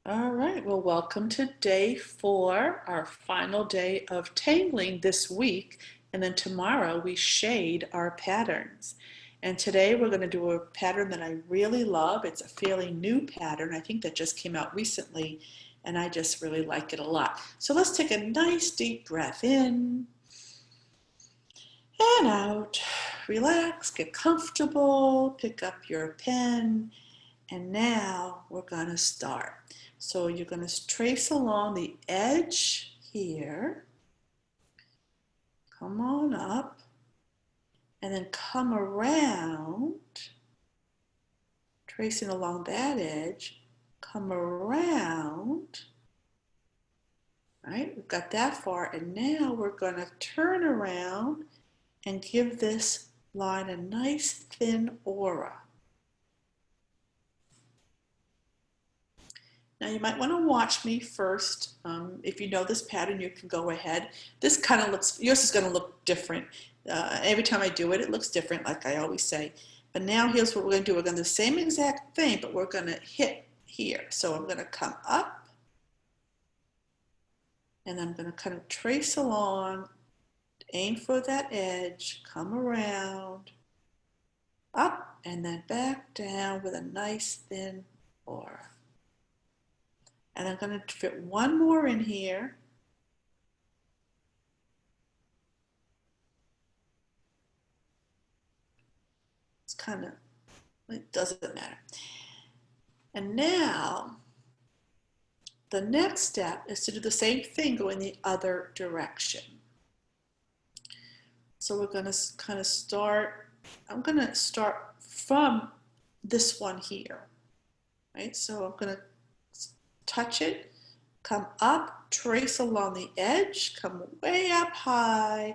All right, well, welcome to day 4, our final day of tangling this week. And then tomorrow we shade our patterns. And today we're going to do a pattern that I really love. It's a fairly new pattern. I think that just came out recently, and I just really like it a lot. So let's take a nice deep breath in and out. Relax, get comfortable, pick up your pen, and now we're going to start. So you're going to trace along the edge here, come on up, and then come around, tracing along that edge, come around, right? We've got that far, and now we're going to turn around and give this line a nice thin aura. Now you might want to watch me first. If you know this pattern, you can go ahead. This kind of looks, yours is going to look different. Every time I do it, it looks different, like I always say. But now here's what we're going to do. We're going to do the same exact thing, but we're going to hit here. So I'm going to come up, and I'm going to kind of trace along, aim for that edge, come around, up, and then back down with a nice thin aura. And I'm going to fit one more in here. It's kind of, it doesn't matter. And now, the next step is to do the same thing, go in the other direction. So we're going to kind of start, I'm going to start from this one here, right? So I'm going to touch it, come up, trace along the edge, come way up high,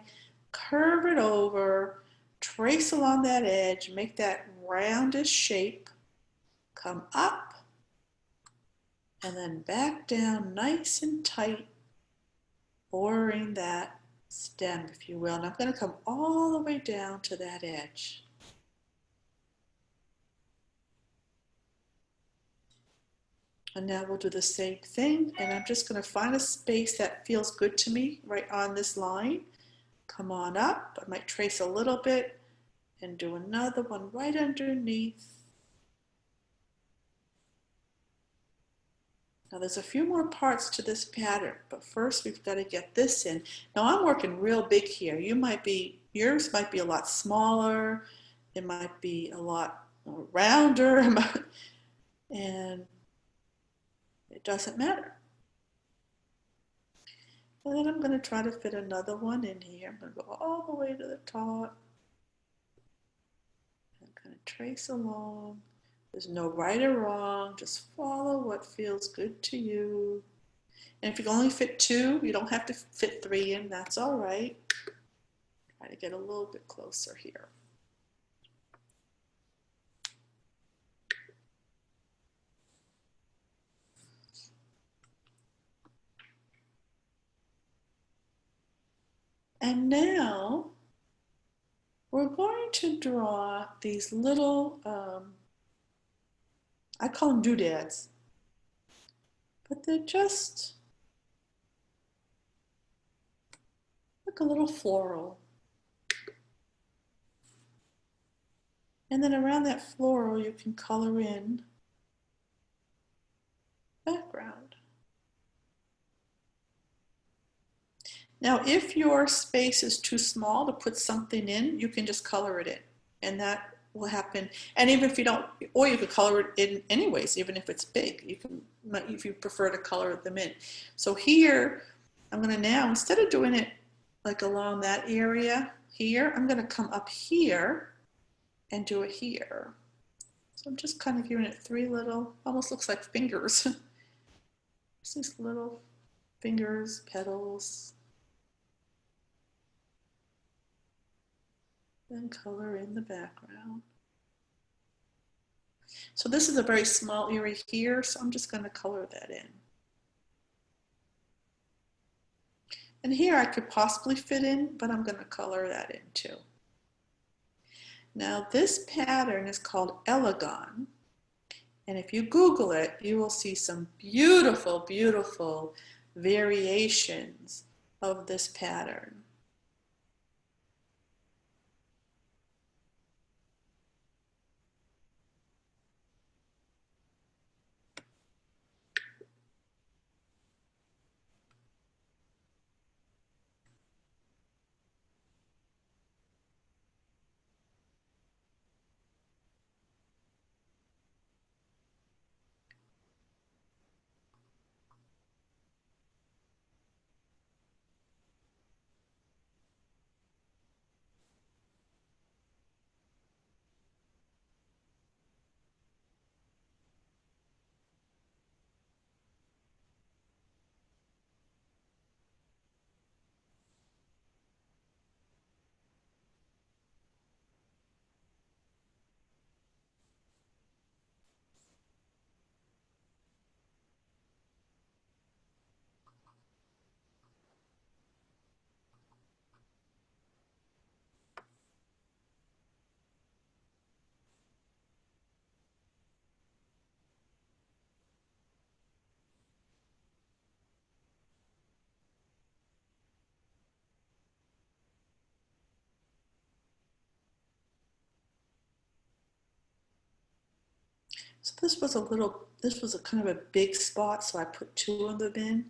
curve it over, trace along that edge, make that roundish shape, come up, and then back down nice and tight, boring that stem, if you will. And I'm going to come all the way down to that edge. And now we'll do the same thing, and I'm just going to find a space that feels good to me right on this line. Come on up. I might trace a little bit and do another one right underneath. Now there's a few more parts to this pattern, but first we've got to get this in. Now I'm working real big here. Yours might be a lot smaller. It might be a lot rounder, and it doesn't matter. And then I'm going to try to fit another one in here. I'm going to go all the way to the top. I'm going to trace along. There's no right or wrong. Just follow what feels good to you. And if you can only fit 2, you don't have to fit 3 in. That's all right. Try to get a little bit closer here. And now we're going to draw these little, I call them doodads, but they're just like a little floral. And then around that floral, you can color in background. Now, if your space is too small to put something in, you can just color it in, and that will happen. And even if you don't, or you could color it in anyways, even if it's big, you can, if you prefer to color them in. So here, I'm going to now, instead of doing it like along that area here, I'm going to come up here and do it here. So I'm just kind of giving it 3 little, almost looks like fingers. Just these little fingers, petals. Then color in the background. So this is a very small area here, so I'm just going to color that in. And here I could possibly fit in, but I'm going to color that in too. Now this pattern is called Elegan, And if you Google it, you will see some beautiful, beautiful variations of this pattern. So this was a kind of a big spot, so I put two of them in.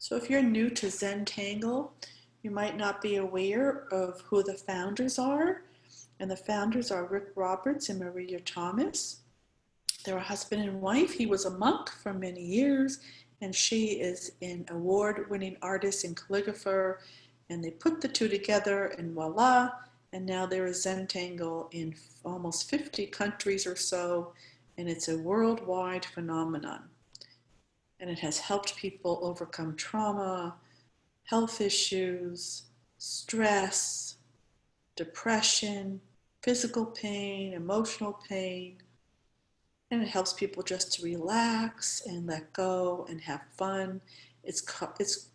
So if you're new to Zentangle, you might not be aware of who the founders are. And the founders are Rick Roberts and Maria Thomas. They're a husband and wife. He was a monk for many years, and she is an award-winning artist and calligrapher. And they put the two together, and voila, and now there is Zentangle in almost 50 countries or so, and it's a worldwide phenomenon. And it has helped people overcome trauma, health issues, stress, depression, physical pain, emotional pain, and it helps people just to relax and let go and have fun. It's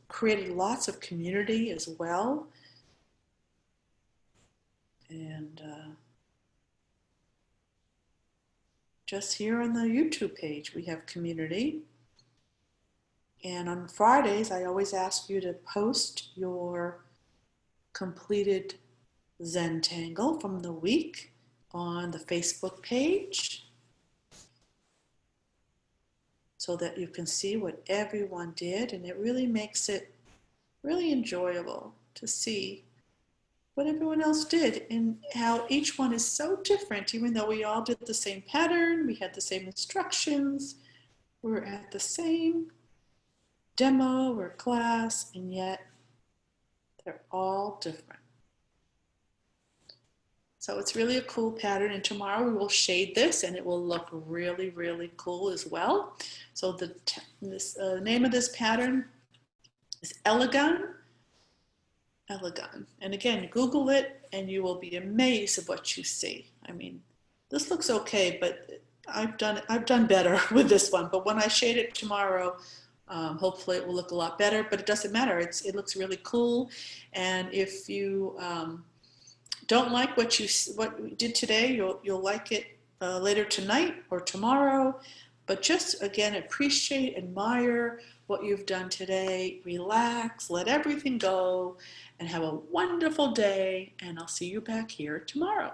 created lots of community as well. And just here on the YouTube page, we have community. And on Fridays, I always ask you to post your completed Zentangle from the week on the Facebook page so that you can see what everyone did, and it really makes it really enjoyable to see what everyone else did and how each one is so different. Even though we all did the same pattern, we had the same instructions, we're at the same demo or class, and yet they're all different. So it's really a cool pattern, and tomorrow we will shade this and it will look really, really cool as well. So the name of this pattern is Elegan. Elegan. And again, Google it and you will be amazed at what you see. I mean, this looks okay, but I've done better with this one. But when I shade it tomorrow, hopefully it will look a lot better, but it doesn't matter. It looks really cool. And if you don't like what we did today, you'll like it later tonight or tomorrow. But just again, appreciate, admire what you've done today. Relax, let everything go, and have a wonderful day. And I'll see you back here tomorrow.